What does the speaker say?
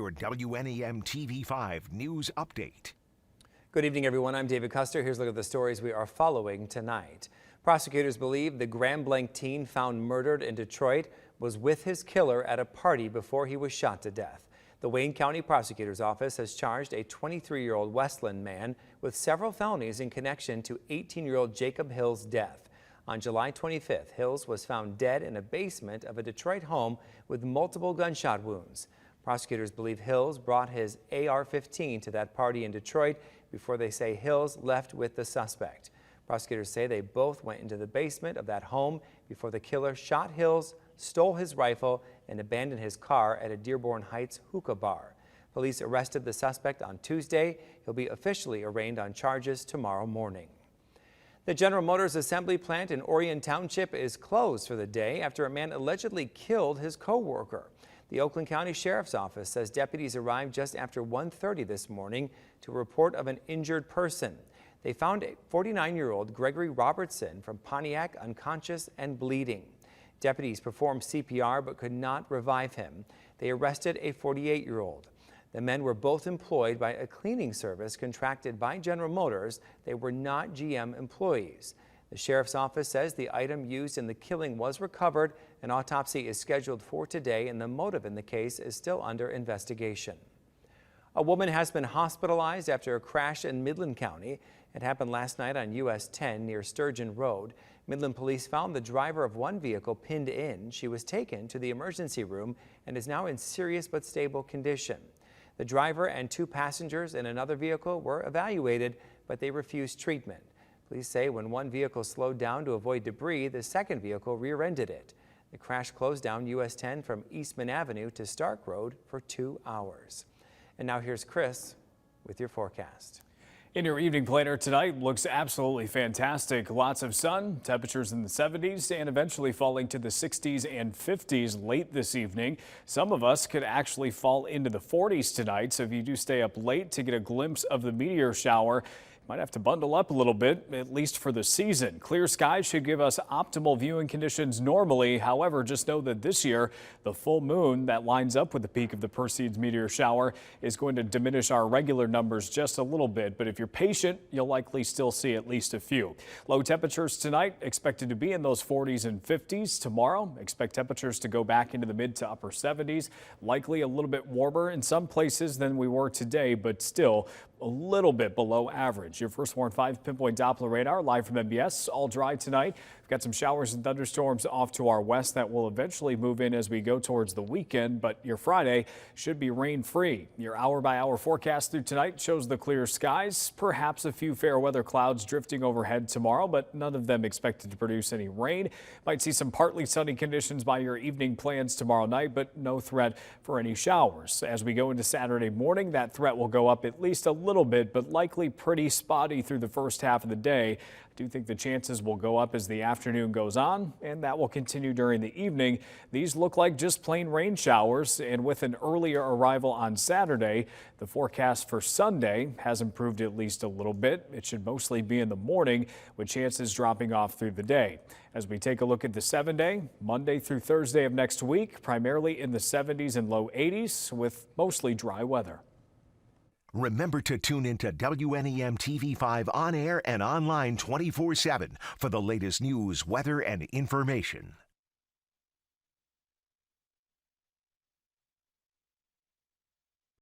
Your WNEM TV5 News Update. Good evening, everyone. I'm David Custer. Here's a look at the stories we are following tonight. Prosecutors believe the Grand Blanc teen found murdered in Detroit was with his killer at a party before he was shot to death. The Wayne County Prosecutor's Office has charged a 23-year-old Westland man with several felonies in connection to 18-year-old Jacob Hill's death. On July 25th, Hills was found dead in a basement of a Detroit home with multiple gunshot wounds. Prosecutors believe Hills brought his AR-15 to that party in Detroit before they say Hills left with the suspect. Prosecutors say they both went into the basement of that home before the killer shot Hills, stole his rifle, and abandoned his car at a Dearborn Heights hookah bar. Police arrested the suspect on Tuesday. He'll be officially arraigned on charges tomorrow morning. The General Motors assembly plant in Orion Township is closed for the day after a man allegedly killed his co-worker. The Oakland County Sheriff's Office says deputies arrived just after 1:30 this morning to a report of an injured person. They found a 49-year-old Gregory Robertson from Pontiac unconscious and bleeding. Deputies performed CPR but could not revive him. They arrested a 48-year-old. The men were both employed by a cleaning service contracted by General Motors. They were not GM employees. The Sheriff's Office says the item used in the killing was recovered. An autopsy is scheduled for today, and the motive in the case is still under investigation. A woman has been hospitalized after a crash in Midland County. It happened last night on US 10 near Sturgeon Road. Midland police found the driver of one vehicle pinned in. She was taken to the emergency room and is now in serious but stable condition. The driver and two passengers in another vehicle were evaluated, but they refused treatment. Police say when one vehicle slowed down to avoid debris, the second vehicle rear-ended it. The crash closed down US 10 from Eastman Avenue to Stark Road for 2 hours. And now here's Chris with your forecast. In your evening planner tonight, looks absolutely fantastic. Lots of sun, temperatures in the 70s, and eventually falling to the 60s and 50s late this evening. Some of us could actually fall into the 40s tonight, so if you do stay up late to get a glimpse of the meteor shower, might have to bundle up a little bit, at least for the season. Clear skies should give us optimal viewing conditions normally. However, just know that this year, the full moon that lines up with the peak of the Perseids meteor shower is going to diminish our regular numbers just a little bit. But if you're patient, you'll likely still see at least a few. Low temperatures tonight expected to be in those 40s and 50s. Tomorrow, expect temperatures to go back into the mid to upper 70s. Likely a little bit warmer in some places than we were today, but still a little bit below average. Your first Warn 5 pinpoint Doppler radar live from MBS. All dry tonight. We've got some showers and thunderstorms off to our west that will eventually move in as we go towards the weekend, but your Friday should be rain free. Your hour-by-hour forecast through tonight shows the clear skies, perhaps a few fair weather clouds drifting overhead tomorrow, but none of them expected to produce any rain. Might see some partly sunny conditions by your evening plans tomorrow night, but no threat for any showers. As we go into Saturday morning, that threat will go up at least a little bit, but likely pretty spotty through the first half of the day. I do think the chances will go up as the afternoon goes on, and that will continue during the evening. These look like just plain rain showers, and with an earlier arrival on Saturday, the forecast for Sunday has improved at least a little bit. It should mostly be in the morning, with chances dropping off through the day. As we take a look at the 7-day, Monday through Thursday of next week, primarily in the 70s and low 80s, with mostly dry weather. Remember to tune into WNEM TV5 on air and online 24/7 for the latest news, weather, and information.